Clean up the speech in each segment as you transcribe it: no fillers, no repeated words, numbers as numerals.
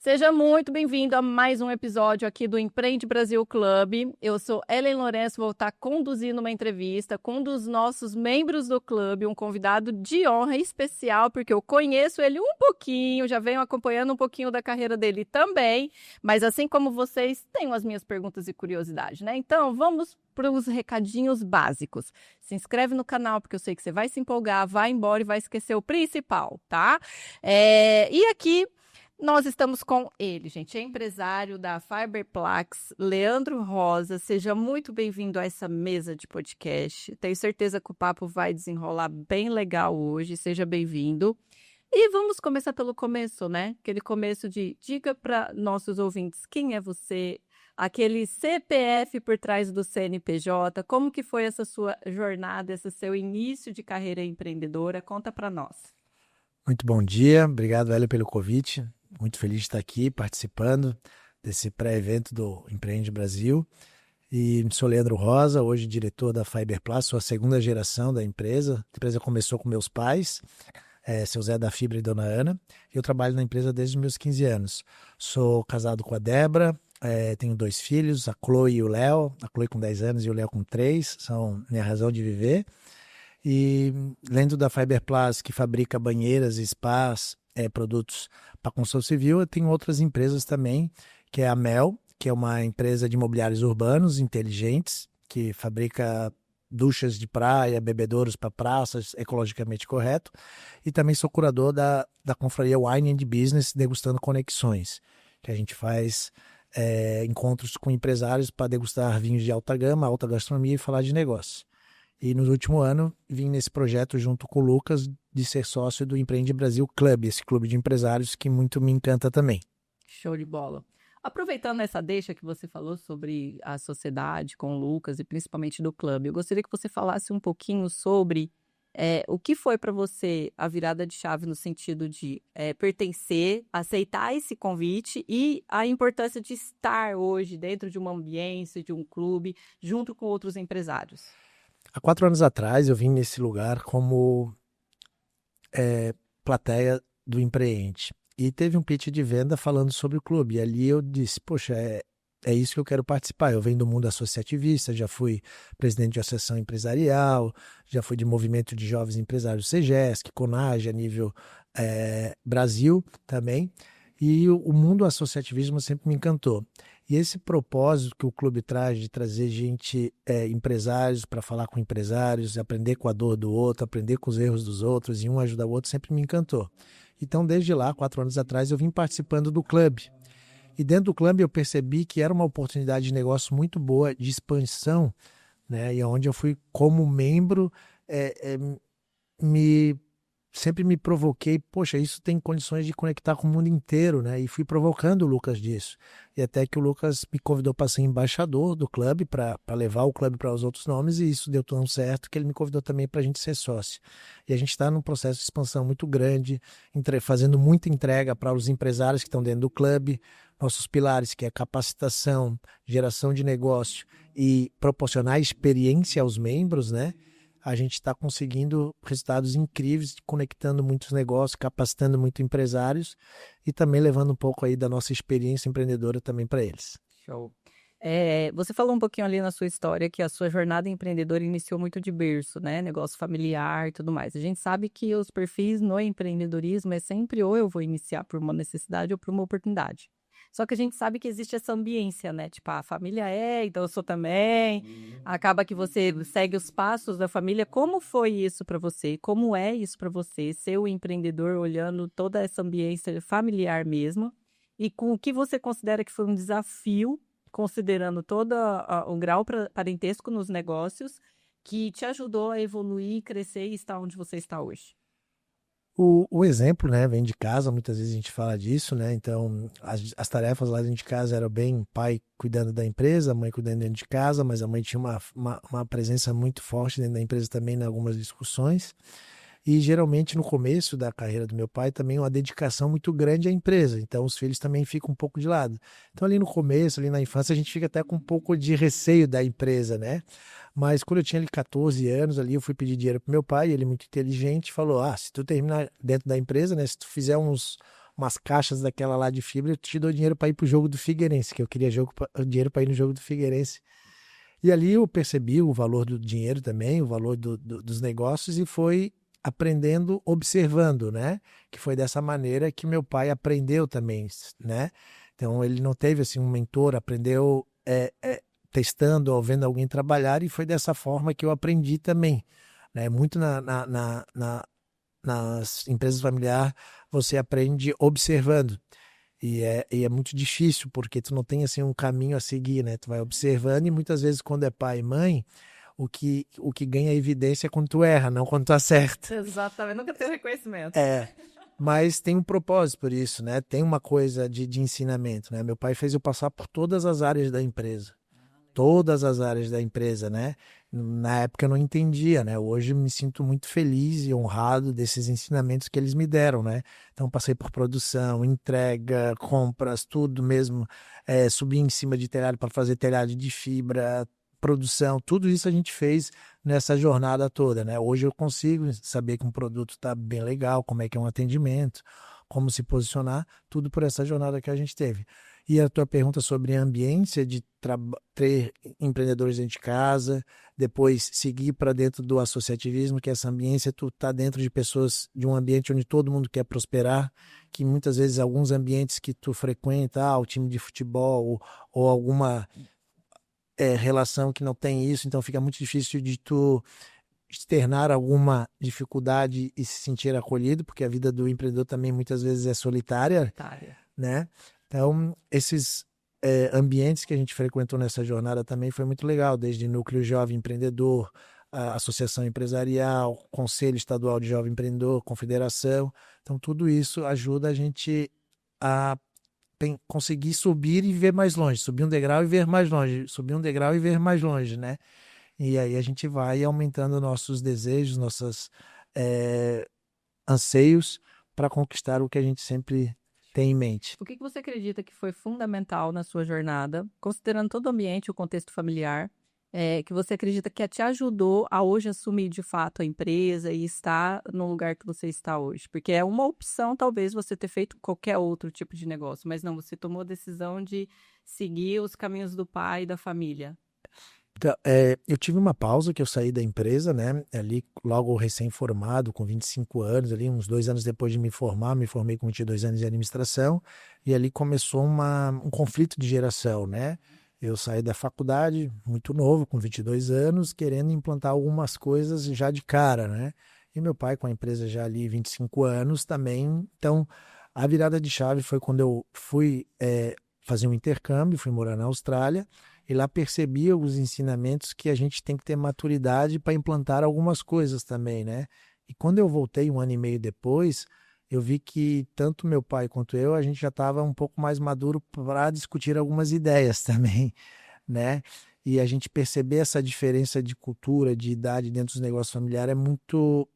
Seja muito bem-vindo a mais um episódio aqui do Empreende Brasil Clube. Eu sou Ellen Lourenço, vou estar conduzindo uma entrevista com um dos nossos membros do clube, um convidado de honra especial, porque eu conheço ele um pouquinho, já venho acompanhando um pouquinho da carreira dele também, mas assim como vocês, tenho as minhas perguntas e curiosidades, né? Então, vamos para os recadinhos básicos. Se inscreve no canal, porque eu sei que você vai se empolgar, vai embora e vai esquecer o principal, tá? E aqui nós estamos com ele, gente, é empresário da Fiberplax, Leandro Rosa. Seja muito bem-vindo a essa mesa de podcast. Tenho certeza que o papo vai desenrolar bem legal hoje. Seja bem-vindo. E vamos começar pelo começo, né? Aquele começo de diga para nossos ouvintes quem é você, aquele CPF por trás do CNPJ, como que foi essa sua jornada, esse seu início de carreira empreendedora? Conta para nós. Muito bom dia, obrigado, Hélio, pelo convite. Muito feliz de estar aqui participando desse pré-evento do Empreende Brasil. E sou Leandro Rosa, hoje diretor da Fiberplax, sou a segunda geração da empresa. A empresa começou com meus pais, seu Zé da Fibra e Dona Ana. Eu trabalho na empresa desde os meus 15 anos. Sou casado com a Débora, tenho 2 filhos, a Chloe e o Léo. A Chloe com 10 anos e o Léo com 3, são minha razão de viver. E dentro da Fiberplax, que fabrica banheiras e spas, produtos para construção civil, eu tenho outras empresas também, que é a Mel, que é uma empresa de imobiliários urbanos inteligentes, que fabrica duchas de praia, bebedouros para praças, ecologicamente correto. E também sou curador da confraria Wine and Business, degustando conexões, que a gente faz encontros com empresários para degustar vinhos de alta gama, alta gastronomia e falar de negócio. E no último ano vim nesse projeto junto com o Lucas de ser sócio do Empreende Brasil Club, esse clube de empresários que muito me encanta também. Show de bola. Aproveitando essa deixa que você falou sobre a sociedade com o Lucas e principalmente do clube, eu gostaria que você falasse um pouquinho sobre o que foi para você a virada de chave no sentido de pertencer, aceitar esse convite e a importância de estar hoje dentro de uma ambiência, de um clube, junto com outros empresários. Há 4 anos atrás eu vim nesse lugar como plateia do Empreende. E teve um pitch de venda falando sobre o clube. E ali eu disse, poxa, é isso que eu quero participar. Eu venho do mundo associativista, já fui presidente de associação empresarial, já fui de movimento de jovens empresários CEGESC, CONAGE, a nível Brasil também. E o mundo associativismo sempre me encantou. E esse propósito que o clube traz de trazer gente, empresários, para falar com empresários, aprender com a dor do outro, aprender com os erros dos outros e um ajudar o outro, sempre me encantou. Então, desde lá, 4 anos atrás, eu vim participando do clube. E dentro do clube eu percebi que era uma oportunidade de negócio muito boa, de expansão, né? E onde eu fui como membro, sempre me provoquei, poxa, isso tem condições de conectar com o mundo inteiro, né? E fui provocando o Lucas disso. E até que o Lucas me convidou para ser embaixador do clube, para levar o clube para os outros nomes, e isso deu tão certo que ele me convidou também para a gente ser sócio. E a gente está num processo de expansão muito grande, fazendo muita entrega para os empresários que estão dentro do clube, nossos pilares, que é capacitação, geração de negócio e proporcionar experiência aos membros, né? A gente está conseguindo resultados incríveis, conectando muitos negócios, capacitando muitos empresários e também levando um pouco aí da nossa experiência empreendedora também para eles. Show. Você falou um pouquinho ali na sua história que a sua jornada empreendedora iniciou muito de berço, né? Negócio familiar e tudo mais. A gente sabe que os perfis no empreendedorismo é sempre ou eu vou iniciar por uma necessidade ou por uma oportunidade. Só que a gente sabe que existe essa ambiência, né? Tipo, a família então eu sou também. Acaba que você segue os passos da família. Como foi isso para você? Como é isso para você, ser o empreendedor olhando toda essa ambiência familiar mesmo? E com o que você considera que foi um desafio, considerando todo o grau parentesco nos negócios, que te ajudou a evoluir, crescer e estar onde você está hoje? O exemplo, né, vem de casa, muitas vezes a gente fala disso, né? Então, as tarefas lá dentro de casa eram bem pai cuidando da empresa, mãe cuidando dentro de casa, mas a mãe tinha uma presença muito forte dentro da empresa também em algumas discussões. E geralmente no começo da carreira do meu pai também uma dedicação muito grande à empresa, então os filhos também ficam um pouco de lado. Então ali no começo, ali na infância, a gente fica até com um pouco de receio da empresa, né? Mas quando eu tinha ali 14 anos, ali eu fui pedir dinheiro pro meu pai, ele muito inteligente, falou, se tu terminar dentro da empresa, né, se tu fizer umas caixas daquela lá de fibra, eu te dou dinheiro para ir pro jogo do Figueirense, que eu queria dinheiro para ir no jogo do Figueirense. E ali eu percebi o valor do dinheiro também, o valor dos negócios e foi aprendendo, observando, né? Que foi dessa maneira que meu pai aprendeu também, né? Então ele não teve assim um mentor, aprendeu testando ou vendo alguém trabalhar e foi dessa forma que eu aprendi também, né? Muito nas empresas familiares você aprende observando. E é muito difícil, porque tu não tem assim um caminho a seguir, né? Tu vai observando e muitas vezes quando é pai e mãe, o que ganha evidência é quando tu erra, não quando tu acerta. Exatamente, nunca tem reconhecimento. Mas tem um propósito por isso, né? Tem uma coisa de ensinamento, né? Meu pai fez eu passar por todas as áreas da empresa. Todas as áreas da empresa, né? Na época eu não entendia, né? Hoje eu me sinto muito feliz e honrado desses ensinamentos que eles me deram, né? Então passei por produção, entrega, compras, tudo mesmo, subi em cima de telhado para fazer telhado de fibra, produção, tudo isso a gente fez nessa jornada toda, né? Hoje eu consigo saber que um produto está bem legal, como é que é um atendimento, como se posicionar, tudo por essa jornada que a gente teve. E a tua pergunta sobre a ambiência de ter empreendedores dentro de casa, depois seguir para dentro do associativismo, que essa ambiência, tu tá dentro de pessoas, de um ambiente onde todo mundo quer prosperar, que muitas vezes alguns ambientes que tu frequenta, o time de futebol ou alguma relação que não tem isso, então fica muito difícil de tu externar alguma dificuldade e se sentir acolhido, porque a vida do empreendedor também muitas vezes é solitária, né? Então, esses ambientes que a gente frequentou nessa jornada também foi muito legal, desde Núcleo Jovem Empreendedor, a Associação Empresarial, Conselho Estadual de Jovem Empreendedor, Confederação. Então, tudo isso ajuda a gente a conseguir subir e ver mais longe, subir um degrau e ver mais longe, subir um degrau e ver mais longe, né? E aí a gente vai aumentando nossos desejos, nossos anseios para conquistar o que a gente sempre tem em mente. O que você acredita que foi fundamental na sua jornada, considerando todo o ambiente, o contexto familiar, que você acredita que te ajudou a hoje assumir de fato a empresa e estar no lugar que você está hoje? Porque é uma opção, talvez, você ter feito qualquer outro tipo de negócio, mas não, você tomou a decisão de seguir os caminhos do pai e da família. Então, eu tive uma pausa que eu saí da empresa, né? Ali, logo recém-formado, com 25 anos, ali, uns 2 anos depois de me formar, me formei com 22 anos de administração, e ali começou um conflito de geração, né? Eu saí da faculdade muito novo, com 22 anos, querendo implantar algumas coisas já de cara, né? E meu pai com a empresa já ali 25 anos também. Então, a virada de chave foi quando eu fui fazer um intercâmbio, fui morar na Austrália, e lá percebi os ensinamentos que a gente tem que ter maturidade para implantar algumas coisas também, né? E quando eu voltei 1 ano e meio depois, eu vi que tanto meu pai quanto eu, a gente já estava um pouco mais maduro para discutir algumas ideias também, né? E a gente perceber essa diferença de cultura, de idade dentro dos negócios familiares é muito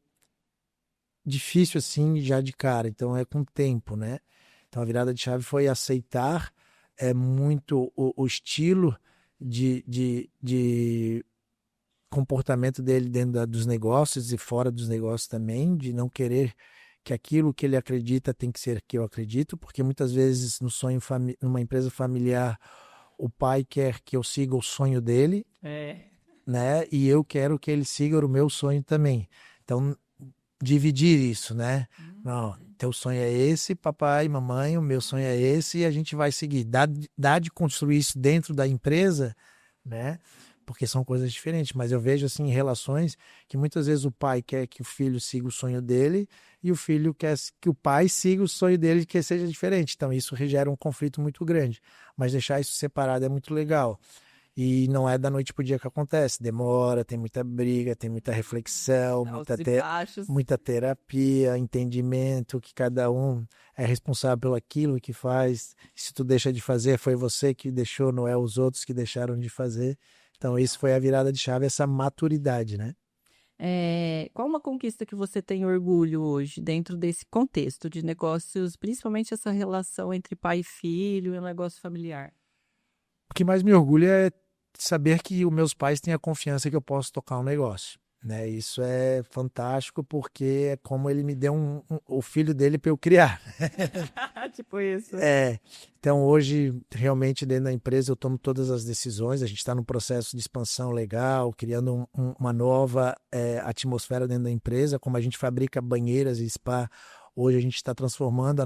difícil assim já de cara, então é com o tempo, né? Então a virada de chave foi aceitar muito o estilo de comportamento dele dentro dos negócios e fora dos negócios também, de não querer que aquilo que ele acredita tem que ser que eu acredito, porque muitas vezes no sonho numa empresa familiar o pai quer que eu siga o sonho dele, né? E eu quero que ele siga o meu sonho também. Então dividir isso, né? Não, teu sonho é esse, papai, mamãe, o meu sonho é esse e a gente vai seguir. Dá de construir isso dentro da empresa, né? Porque são coisas diferentes, mas eu vejo assim em relações que muitas vezes o pai quer que o filho siga o sonho dele e o filho quer que o pai siga o sonho dele que seja diferente. Então isso gera um conflito muito grande, mas deixar isso separado é muito legal. E não é da noite pro dia que acontece, demora, tem muita briga, tem muita reflexão, muita terapia, entendimento que cada um é responsável pelo aquilo que faz. Se tu deixa de fazer, foi você que deixou, não é os outros que deixaram de fazer. Então isso foi a virada de chave, essa maturidade, né? Qual uma conquista que você tem orgulho hoje dentro desse contexto de negócios, principalmente essa relação entre pai e filho e o negócio familiar? O que mais me orgulha é saber que os meus pais têm a confiança que eu posso tocar um negócio, né? Isso é fantástico porque é como ele me deu o filho dele para eu criar. Tipo isso. Então hoje realmente dentro da empresa eu tomo todas as decisões, a gente está num processo de expansão legal, criando uma nova atmosfera dentro da empresa, como a gente fabrica banheiras e spa, hoje a gente está transformando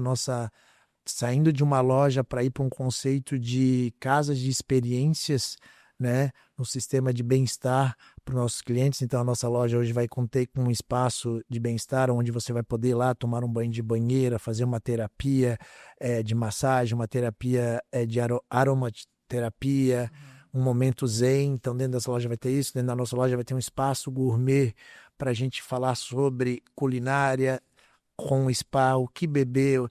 saindo de uma loja para ir para um conceito de casas de experiências, né, no sistema de bem-estar para os nossos clientes. Então a nossa loja hoje vai conter com um espaço de bem-estar onde você vai poder ir lá tomar um banho de banheira, fazer uma terapia de massagem, uma terapia de aromaterapia, um momento zen. Então dentro dessa loja vai ter isso, dentro da nossa loja vai ter um espaço gourmet para a gente falar sobre culinária, com spa, o que beber.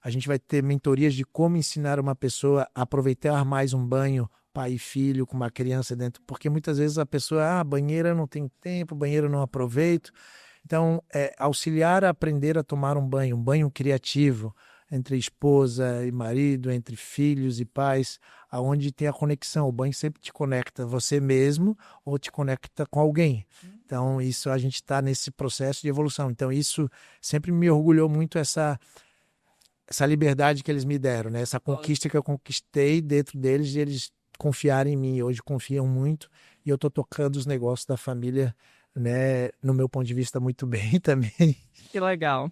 A gente vai ter mentorias de como ensinar uma pessoa a aproveitar mais um banho, pai e filho, com uma criança dentro, porque muitas vezes a pessoa, banheira não tem tempo, banheira não aproveito. Então, auxiliar a aprender a tomar um banho criativo, entre esposa e marido, entre filhos e pais, aonde tem a conexão. O banho sempre te conecta você mesmo ou te conecta com alguém. Então, isso a gente está nesse processo de evolução. Então, isso sempre me orgulhou muito essa liberdade que eles me deram, né? Essa conquista que eu conquistei dentro deles e eles confiarem em mim. Hoje confiam muito e eu estou tocando os negócios da família, né? No meu ponto de vista, muito bem também. Que legal.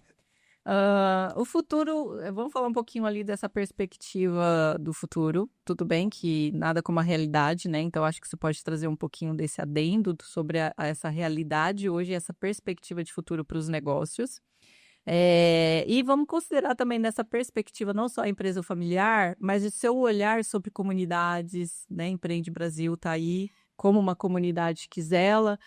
O futuro, vamos falar um pouquinho ali dessa perspectiva do futuro. Tudo bem que nada como a realidade, né? Então acho que você pode trazer um pouquinho desse adendo sobre essa realidade hoje, essa perspectiva de futuro para os negócios. E vamos considerar também nessa perspectiva não só a empresa familiar, mas o seu olhar sobre comunidades, né? Empreende Brasil está aí como uma comunidade que zela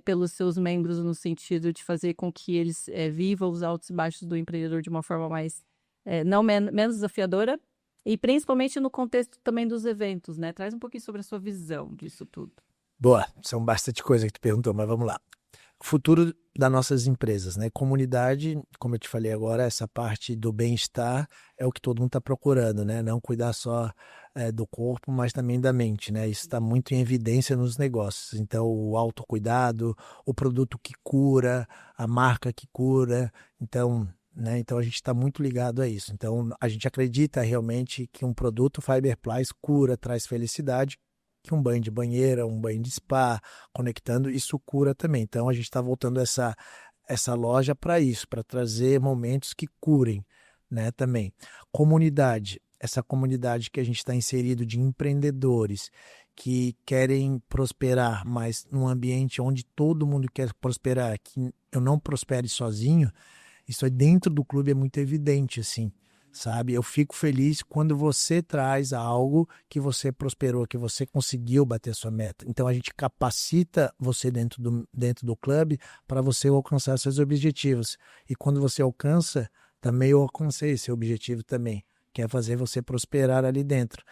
pelos seus membros no sentido de fazer com que eles vivam os altos e baixos do empreendedor de uma forma mais, menos desafiadora, e principalmente no contexto também dos eventos, né? Traz um pouquinho sobre a sua visão disso tudo. Boa, são bastante coisa que tu perguntou, mas vamos lá. Futuro das nossas empresas, né? Comunidade, como eu te falei agora, essa parte do bem-estar é o que todo mundo está procurando, né? Não cuidar só do corpo, mas também da mente, né? Isso está muito em evidência nos negócios. Então, o autocuidado, o produto que cura, a marca que cura. Então, né? Então, a gente está muito ligado a isso. Então, a gente acredita realmente que um produto Fiber Plus cura, traz felicidade, que um banho de banheira, um banho de spa, conectando, isso cura também. Então, a gente está voltando essa loja para isso, para trazer momentos que curem, né, também. Comunidade, essa comunidade que a gente está inserido de empreendedores que querem prosperar, mas num ambiente onde todo mundo quer prosperar, que eu não prospere sozinho, isso aí dentro do clube é muito evidente, assim. Sabe? Eu fico feliz quando você traz algo que você prosperou, que você conseguiu bater sua meta. Então a gente capacita você dentro do clube para você alcançar seus objetivos. E quando você alcança, também eu alcancei esse objetivo também, que é fazer você prosperar ali dentro.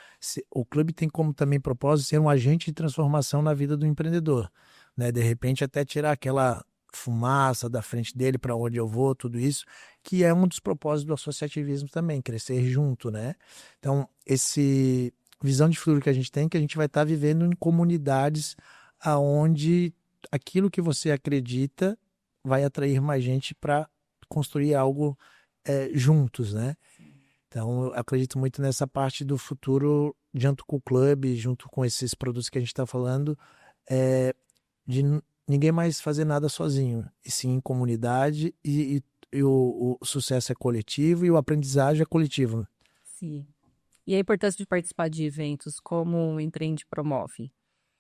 O clube tem como também propósito ser um agente de transformação na vida do empreendedor, né? De repente até tirar aquela fumaça da frente dele para onde eu vou, tudo isso, que é um dos propósitos do associativismo também, crescer junto, né? Então, esse visão de futuro que a gente tem, que a gente vai estar vivendo em comunidades aonde aquilo que você acredita vai atrair mais gente para construir algo juntos, né? Então, eu acredito muito nessa parte do futuro, junto com o clube, junto com esses produtos que a gente está falando, de ninguém mais fazer nada sozinho, e sim em comunidade, e o sucesso é coletivo e o aprendizagem é coletivo. Sim. E a importância de participar de eventos como o Empreende promove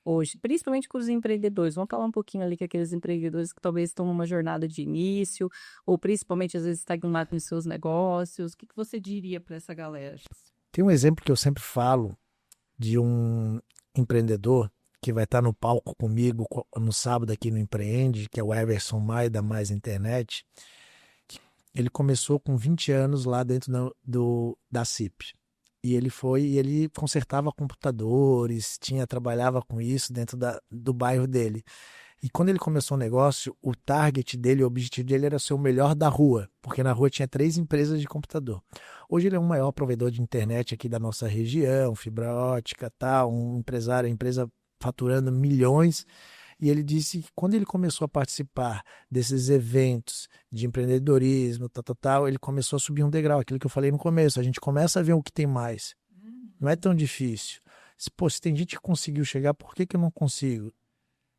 hoje, principalmente com os empreendedores. Vamos falar um pouquinho ali com aqueles empreendedores que talvez estão numa jornada de início, ou principalmente às vezes estagnados nos seus negócios. O que você diria para essa galera? Tem um exemplo que eu sempre falo de um empreendedor que vai estar no palco comigo no sábado aqui no Empreende, que é o Everson Maia, da Mais Internet. Ele começou com 20 anos lá dentro da CIP. E ele consertava computadores, trabalhava com isso dentro do bairro dele. E quando ele começou o negócio, o target dele, o objetivo dele era ser o melhor da rua, porque na rua tinha 3 empresas de computador. Hoje ele é o maior provedor de internet aqui da nossa região, fibra ótica, tal, empresa faturando milhões. E ele disse que quando ele começou a participar desses eventos de empreendedorismo, tal, ele começou a subir um degrau, aquilo que eu falei no começo. A gente começa a ver o que tem mais. Não é tão difícil. Se tem gente que conseguiu chegar, por que eu não consigo?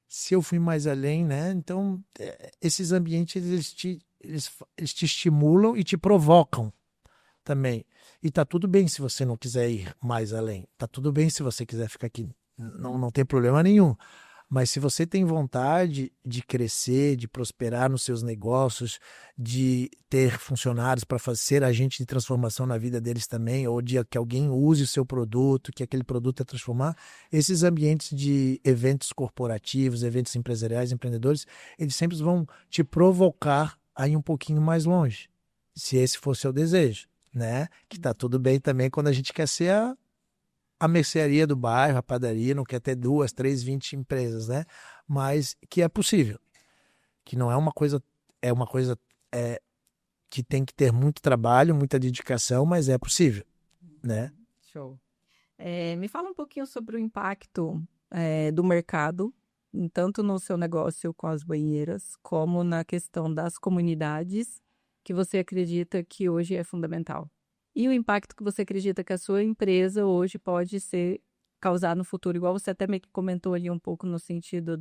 Se eu fui mais além, né? Então, esses ambientes, eles te estimulam e te provocam também. E tá tudo bem se você não quiser ir mais além. Tá tudo bem se você quiser ficar aqui. Não tem problema nenhum. Mas se você tem vontade de crescer, de prosperar nos seus negócios, de ter funcionários para ser agente de transformação na vida deles também, ou de que alguém use o seu produto, que aquele produto é transformar, esses ambientes de eventos corporativos, eventos empresariais, empreendedores, eles sempre vão te provocar a ir um pouquinho mais longe, se esse for seu desejo, né? Que tá tudo bem também quando a gente quer ser a mercearia do bairro, a padaria, não quer ter 2, 3, 20 empresas, né? Mas que é possível. Que não é uma coisa, que tem que ter muito trabalho, muita dedicação, mas é possível, né? Show. Me fala um pouquinho sobre o impacto do mercado, tanto no seu negócio com as banheiras, como na questão das comunidades, que você acredita que hoje é fundamental. E o impacto que você acredita que a sua empresa hoje pode causar no futuro, igual você até meio que comentou ali um pouco no sentido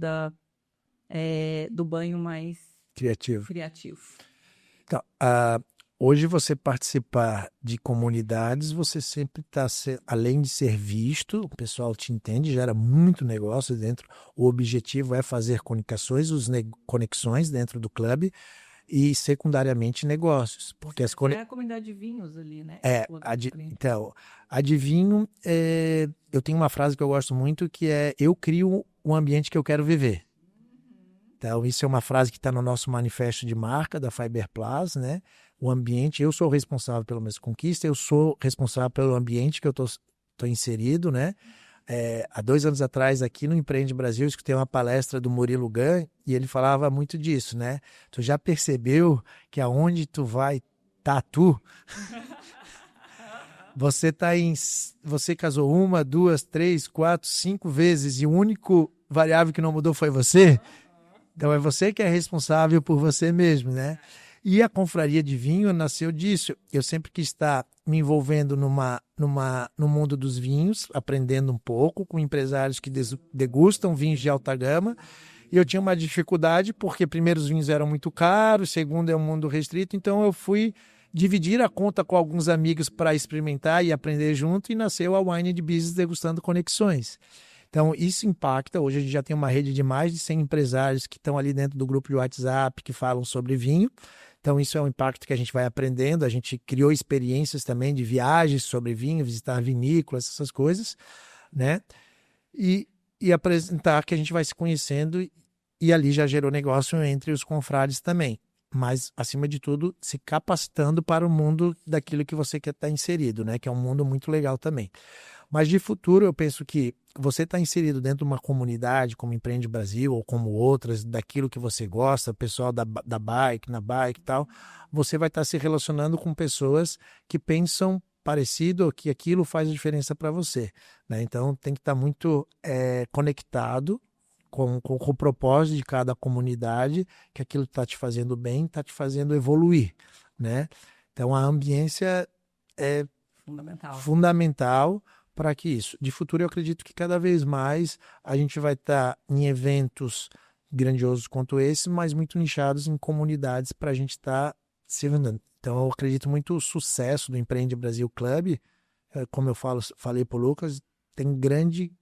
do banho mais Criativo. Então, hoje você participar de comunidades, você sempre está, além de ser visto, o pessoal te entende, gera muito negócio dentro. O objetivo é fazer conexões dentro do clube, e secundariamente negócios. Porque é a comunidade de vinhos ali, né? Então, a de vinho, eu tenho uma frase que eu gosto muito, que é: eu crio o ambiente que eu quero viver. Então, isso é uma frase que está no nosso manifesto de marca da Fiber Plus, né? O ambiente, eu sou responsável pela minha conquista, eu sou responsável pelo ambiente que eu tô inserido, né? Há 2 anos atrás, aqui no Empreende Brasil, eu escutei uma palestra do Murilo Gun e ele falava muito disso, né? Tu já percebeu que aonde tu vai, tá tu? Você casou 1, 2, 3, 4, 5 vezes e o único variável que não mudou foi você? Então é você que é responsável por você mesmo, né? E a Confraria de Vinho nasceu disso. Eu sempre quis estar me envolvendo no mundo dos vinhos, aprendendo um pouco com empresários que degustam vinhos de alta gama. E eu tinha uma dificuldade, porque primeiro os vinhos eram muito caros, segundo é um mundo restrito, então eu fui dividir a conta com alguns amigos para experimentar e aprender junto, e nasceu a Wine and Business Degustando Conexões. Então, isso impacta. Hoje a gente já tem uma rede de mais de 100 empresários que estão ali dentro do grupo de WhatsApp, que falam sobre vinho. Então, isso é um impacto que a gente vai aprendendo. A gente criou experiências também de viagens sobre vinho, visitar vinícolas, essas coisas, né? E apresentar que a gente vai se conhecendo, e ali já gerou negócio entre os confrades também. Mas, acima de tudo, se capacitando para o mundo daquilo que você quer estar inserido, né? Que é um mundo muito legal também. Mas de futuro, eu penso que você está inserido dentro de uma comunidade como Empreende Brasil ou como outras, daquilo que você gosta, pessoal da bike, na bike e tal, você vai estar se relacionando com pessoas que pensam parecido, ou que aquilo faz a diferença para você, né? Então, tem que estar muito conectado com o propósito de cada comunidade, que aquilo está te fazendo bem, está te fazendo evoluir, né? Então, a ambiência é fundamental para que isso. De futuro, eu acredito que cada vez mais a gente vai estar em eventos grandiosos quanto esse, mas muito nichados em comunidades para a gente estar se vendendo. Então, eu acredito muito o sucesso do Empreende Brasil Club, como eu falei para o Lucas, tem grande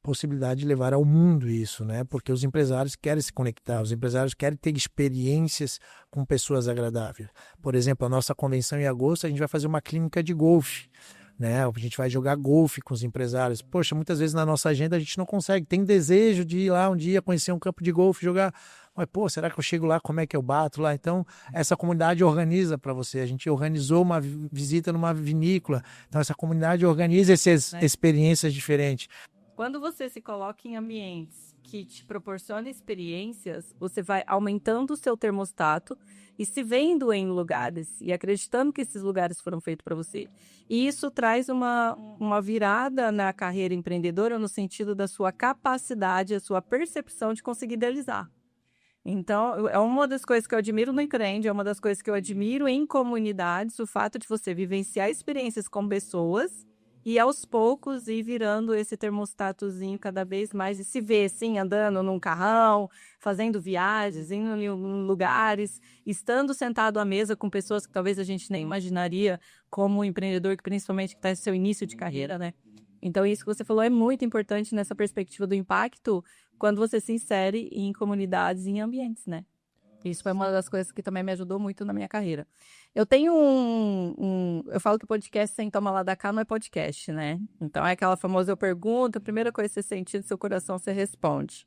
possibilidade de levar ao mundo isso, né? Porque os empresários querem se conectar, os empresários querem ter experiências com pessoas agradáveis. Por exemplo, a nossa convenção em agosto, a gente vai fazer uma clínica de golfe, né? A gente vai jogar golfe com os empresários. Poxa, muitas vezes na nossa agenda a gente não consegue, tem desejo de ir lá um dia conhecer um campo de golfe, jogar, mas pô, será que eu chego lá, como é que eu bato lá? Então, essa comunidade organiza para você. A gente organizou uma visita numa vinícola, então essa comunidade organiza essas experiências diferentes. Quando você se coloca em ambientes que te proporcionam experiências, você vai aumentando o seu termostato e se vendo em lugares e acreditando que esses lugares foram feitos para você. E isso traz uma virada na carreira empreendedora no sentido da sua capacidade, a sua percepção de conseguir idealizar. Então, é uma das coisas que eu admiro no Empreende, é uma das coisas que eu admiro em comunidades, o fato de você vivenciar experiências com pessoas e aos poucos ir virando esse termostatozinho cada vez mais e se ver assim, andando num carrão, fazendo viagens, indo em lugares, estando sentado à mesa com pessoas que talvez a gente nem imaginaria como um empreendedor, que principalmente está no seu início de carreira, né? Então, isso que você falou é muito importante nessa perspectiva do impacto quando você se insere em comunidades e em ambientes, né? Isso foi uma das coisas que também me ajudou muito na minha carreira. Eu tenho eu falo que podcast sem toma lá da cá não é podcast, né? Então é aquela famosa eu pergunto, a primeira coisa que você sentir no seu coração, você responde.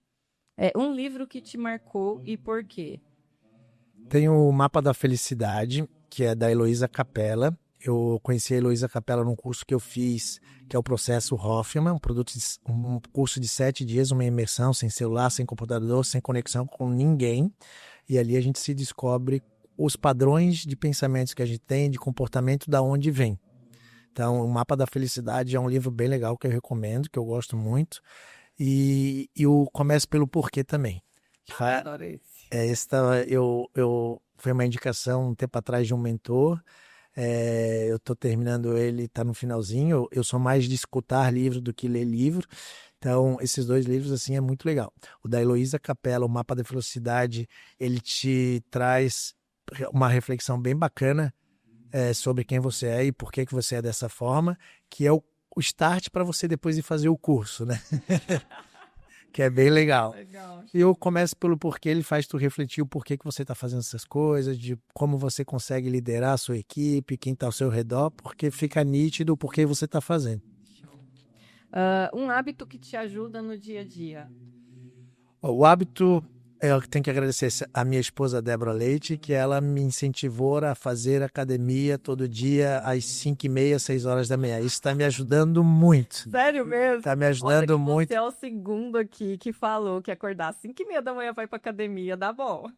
É um livro que te marcou e por quê? Tem o Mapa da Felicidade, que é da Heloísa Capella. Eu conheci a Heloísa Capella num curso que eu fiz, que é o Processo Hoffman, um curso de 7 dias, uma imersão, sem celular, sem computador, sem conexão com ninguém. E ali a gente se descobre os padrões de pensamentos que a gente tem, de comportamento, da onde vem. Então, o Mapa da Felicidade é um livro bem legal que eu recomendo, que eu gosto muito. E o Comece pelo Porquê também. Adorei. Foi uma indicação um tempo atrás de um mentor. Eu estou terminando ele, está no finalzinho. Eu sou mais de escutar livro do que ler livro. Então, esses 2 livros, assim, é muito legal. O da Heloísa Capella, o Mapa da Velocidade, ele te traz uma reflexão bem bacana sobre quem você é e por que você é dessa forma, que é o start para você depois ir fazer o curso, né? Que é bem legal. Legal. E eu começo pelo porquê, ele faz tu refletir o porquê que você está fazendo essas coisas, de como você consegue liderar a sua equipe, quem está ao seu redor, porque fica nítido o porquê você está fazendo. Um hábito que te ajuda no dia a dia. O hábito, eu tenho que agradecer a minha esposa Débora Leite, que ela me incentivou a fazer academia todo dia às 5h30, 6 horas da manhã. Isso está me ajudando muito. Sério mesmo? Está me ajudando muito. Você é o segundo aqui que falou que acordar às 5h30 da manhã para ir para academia dá bom.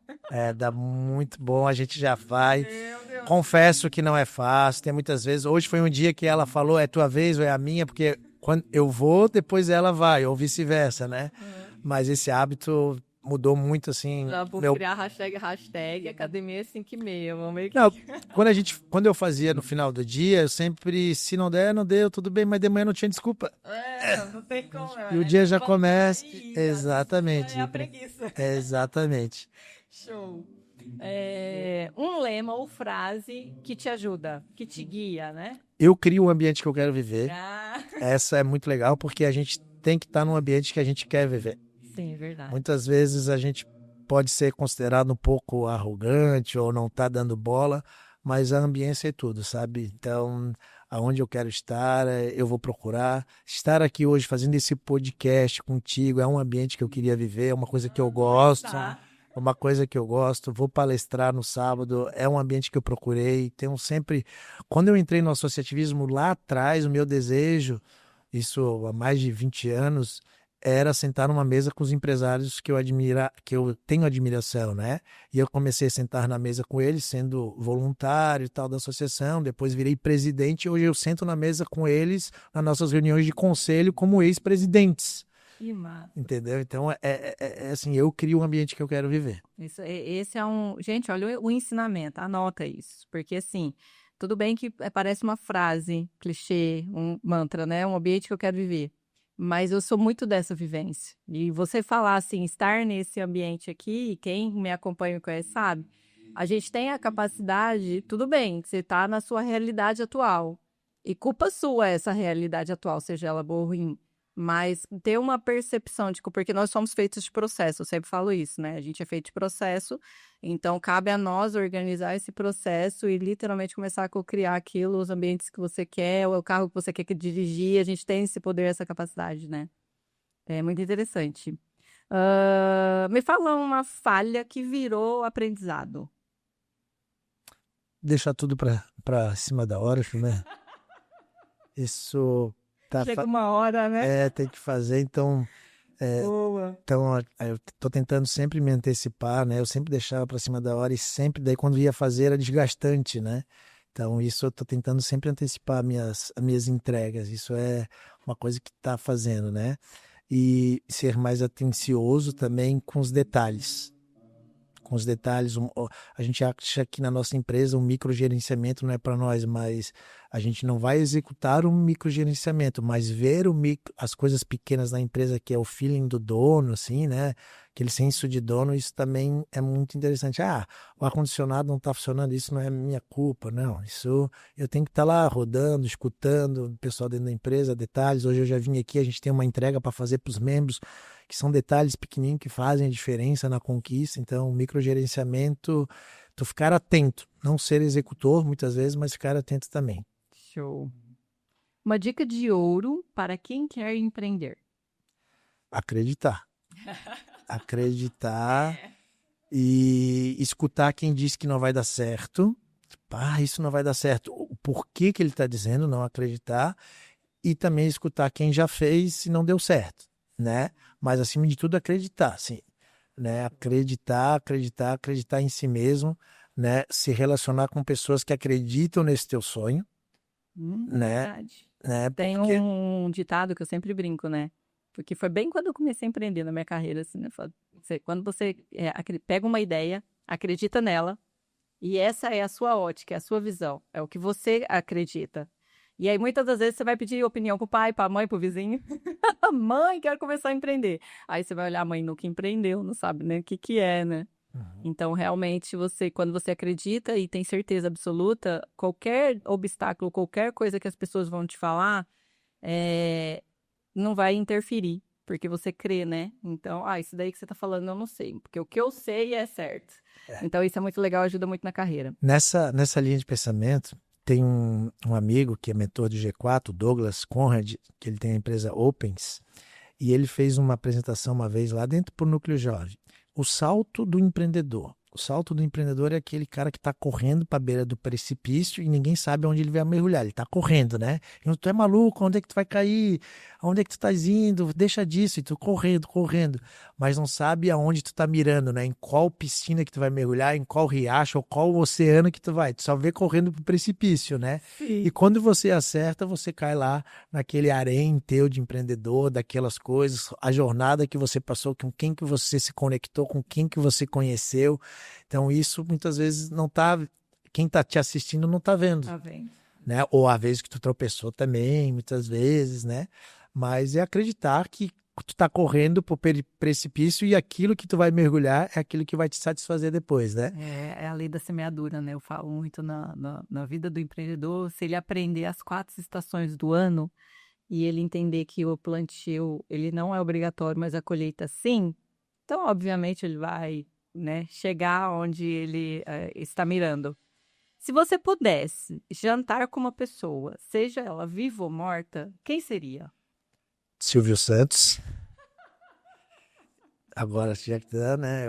Dá muito bom, a gente já vai. Meu Deus. Confesso que não é fácil, tem muitas vezes. Hoje foi um dia que ela falou, é tua vez ou é a minha, porque quando eu vou, depois ela vai, ou vice-versa, né? Mas esse hábito mudou muito, assim. Já vou criar hashtag academia 5h30. Vamos ver Não, quando eu fazia no final do dia, eu sempre, se não der, não deu, tudo bem, mas de manhã não tinha desculpa. Não tem como. E o dia já começa. Isso, Exatamente. É a preguiça. Exatamente. Show. Um lema ou frase que te ajuda, que te guia, né? Eu crio o ambiente que eu quero viver. Ah, Essa é muito legal, porque a gente tem que estar num ambiente que a gente quer viver. sim, é verdade. Muitas vezes a gente pode ser considerado um pouco arrogante ou não tá dando bola, mas a ambiência é tudo, sabe? Então, aonde eu quero estar, eu vou procurar. Estar aqui hoje fazendo esse podcast contigo é um ambiente que eu queria viver, é uma coisa que eu gosto. Tá. Uma coisa que eu gosto, vou palestrar no sábado, é um ambiente que eu procurei. Tenho sempre. Quando eu entrei no associativismo lá atrás, o meu desejo, isso há mais de 20 anos, era sentar numa mesa com os empresários que eu tenho admiração, né? E eu comecei a sentar na mesa com eles, sendo voluntário e tal da associação, depois virei presidente e hoje eu sento na mesa com eles nas nossas reuniões de conselho como ex-presidentes. Que massa. Entendeu? Então, assim, eu crio o ambiente que eu quero viver. Esse é um... Gente, olha o ensinamento, anota isso. Porque, assim, tudo bem que parece uma frase, clichê, um mantra, né? Um ambiente que eu quero viver. Mas eu sou muito dessa vivência. E você falar, assim, estar nesse ambiente aqui, quem me acompanha e conhece sabe, a gente tem a capacidade, tudo bem, que você está na sua realidade atual. E culpa sua essa realidade atual, seja ela boa ou ruim. Mas ter uma percepção de porque nós somos feitos de processo, eu sempre falo isso, né? A gente é feito de processo, então cabe a nós organizar esse processo e literalmente começar a co-criar aquilo, os ambientes que você quer, o carro que você quer dirigir, a gente tem esse poder, essa capacidade, né? É muito interessante. Me fala uma falha que virou aprendizado. Deixar tudo para cima da hora, né? Isso Chega uma hora, né? Tem que fazer, então... Boa. Então, eu tô tentando sempre me antecipar, né? Eu sempre deixava para cima da hora e sempre, daí quando ia fazer era desgastante, né? Então, isso eu tô tentando sempre antecipar as minhas entregas. Isso é uma coisa que tá fazendo, né? E ser mais atencioso também com os detalhes. Com os detalhes, a gente acha que na nossa empresa o microgerenciamento não é para nós, mas a gente não vai executar um microgerenciamento, mas ver as coisas pequenas na empresa, que é o feeling do dono, assim, né? Aquele senso de dono, isso também é muito interessante. O ar-condicionado não está funcionando, isso não é minha culpa, não. Isso eu tenho que estar lá rodando, escutando o pessoal dentro da empresa, detalhes. Hoje eu já vim aqui, a gente tem uma entrega para fazer para os membros, que são detalhes pequenininhos que fazem a diferença na conquista. Então, o microgerenciamento, tu ficar atento, não ser executor muitas vezes, mas ficar atento também. Show. Uma dica de ouro para quem quer empreender. Acreditar. Acreditar e escutar quem diz que não vai dar certo. Isso não vai dar certo. O porquê que ele está dizendo não acreditar. E também escutar quem já fez e não deu certo, né? Mas, acima de tudo, acreditar, sim. Né? Acreditar em si mesmo, né? Se relacionar com pessoas que acreditam nesse teu sonho, né? Verdade. Né? Tem um ditado que eu sempre brinco, né? Porque foi bem quando eu comecei a empreender na minha carreira, assim, né? Quando você pega uma ideia, acredita nela, e essa é a sua ótica, é a sua visão, é o que você acredita. E aí, muitas das vezes, você vai pedir opinião pro pai, pra mãe, pro vizinho. Mãe, quero começar a empreender. Aí você vai olhar, a mãe nunca empreendeu, não sabe nem o que é, né? Então, realmente, quando você acredita e tem certeza absoluta, qualquer obstáculo, qualquer coisa que as pessoas vão te falar, não vai interferir, porque você crê, né? Então, isso daí que você tá falando, eu não sei, porque o que eu sei é certo. Então, isso é muito legal, ajuda muito na carreira. Nessa linha de pensamento, tem um amigo que é mentor de G4, o Douglas Conrad, que ele tem a empresa Opens, e ele fez uma apresentação uma vez lá dentro do Núcleo Jovem. O salto do empreendedor. O salto do empreendedor é aquele cara que está correndo para a beira do precipício e ninguém sabe onde ele vai mergulhar. Ele está correndo, né? E tu é maluco, onde é que tu vai cair? Onde é que tu estás indo? Deixa disso. E tu correndo. Mas não sabe aonde tu está mirando, né? Em qual piscina que tu vai mergulhar, em qual riacho ou qual oceano que tu vai. Tu só vê correndo pro precipício, né? Sim. E quando você acerta, você cai lá naquele harém teu de empreendedor, daquelas coisas, a jornada que você passou, com quem que você se conectou, com quem que você conheceu. Então, isso muitas vezes não tá. Quem está te assistindo não está vendo. Tá vendo. Né? Ou a vez que tu tropeçou também, muitas vezes, né? Mas é acreditar que tu está correndo pro precipício e aquilo que tu vai mergulhar é aquilo que vai te satisfazer depois, né? É a lei da semeadura, né? Eu falo muito na vida do empreendedor, se ele aprender as 4 estações do ano e ele entender que o plantio, ele não é obrigatório, mas a colheita sim, então, obviamente, ele vai, né, chegar onde ele está mirando. Se você pudesse jantar com uma pessoa, seja ela viva ou morta, quem seria? Silvio Santos. Agora, já que dá, né?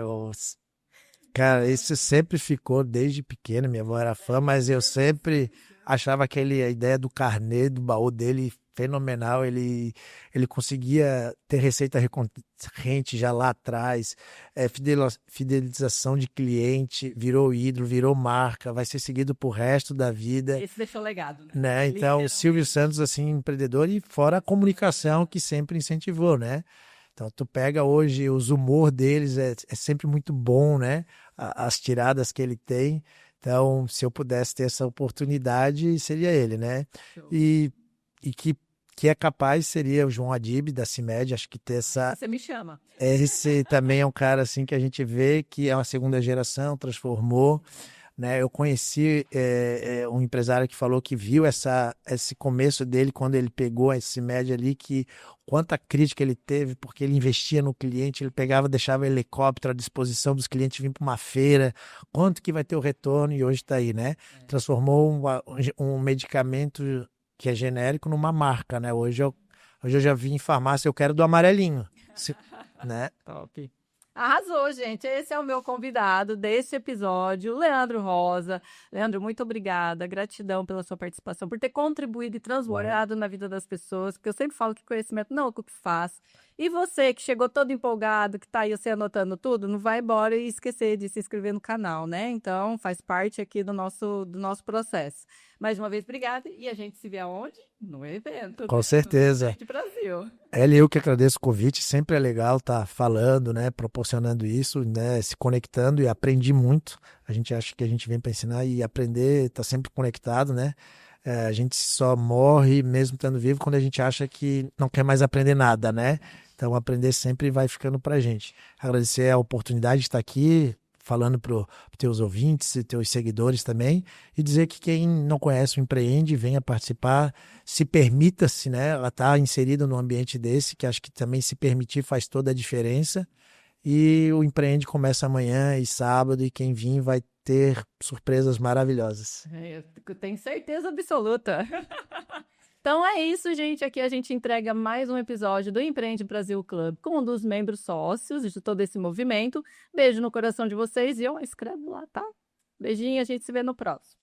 Cara, isso sempre ficou desde pequeno. Minha avó era fã, mas eu sempre achava a ideia do carnê, do baú dele fenomenal. Ele conseguia ter receita recorrente já lá atrás, fidelização de cliente, virou ídolo, virou marca, vai ser seguido pro resto da vida. Esse deixou legado, Né? Então, o Silvio Santos, assim, empreendedor, e fora a comunicação que sempre incentivou, né? Então, tu pega hoje, os humor deles é sempre muito bom, né? As tiradas que ele tem. Então, se eu pudesse ter essa oportunidade, seria ele, né? E que é capaz seria o João Adib, da CIMED, acho que ter essa... Você me chama. Esse também é um cara, assim, que a gente vê que é uma segunda geração, transformou... Né, eu conheci um empresário que falou que viu esse começo dele quando ele pegou esse médio ali, que quanta crítica ele teve, porque ele investia no cliente, ele pegava, deixava helicóptero à disposição dos clientes vir para uma feira, quanto que vai ter o retorno, e hoje está aí, né? Transformou um medicamento que é genérico numa marca, né? Hoje eu já vi em farmácia, eu quero do amarelinho, né? Top. Arrasou, gente. Esse é o meu convidado deste episódio, o Leandro Rosa. Leandro, muito obrigada. Gratidão pela sua participação, por ter contribuído e transbordado na vida das pessoas, porque eu sempre falo que conhecimento não é o que faz. E você que chegou todo empolgado, que está aí você anotando tudo, não vai embora e esquecer de se inscrever no canal, né? Então, faz parte aqui do nosso processo. Mais uma vez, obrigada. E a gente se vê aonde? No evento, Com né? certeza. No Brasil. Ela e eu que agradeço o convite, sempre é legal estar falando, né, proporcionando isso, né, se conectando e aprendi muito. A gente acha que a gente vem para ensinar e aprender, está sempre conectado, né? A gente só morre mesmo estando vivo quando a gente acha que não quer mais aprender nada, né? Então aprender sempre vai ficando para a gente. Agradecer a oportunidade de estar aqui falando para os teus ouvintes e teus seguidores também e dizer que quem não conhece o Empreende, venha participar, se permita-se, né? Ela está inserida num ambiente desse, que acho que também se permitir faz toda a diferença. E o Empreende começa amanhã e sábado, e quem vir vai ter surpresas maravilhosas. Eu tenho certeza absoluta. Então é isso, gente. Aqui a gente entrega mais um episódio do Empreende Brasil Club com um dos membros sócios de todo esse movimento. Beijo no coração de vocês e ó, escreve lá, tá? Beijinho, a gente se vê no próximo.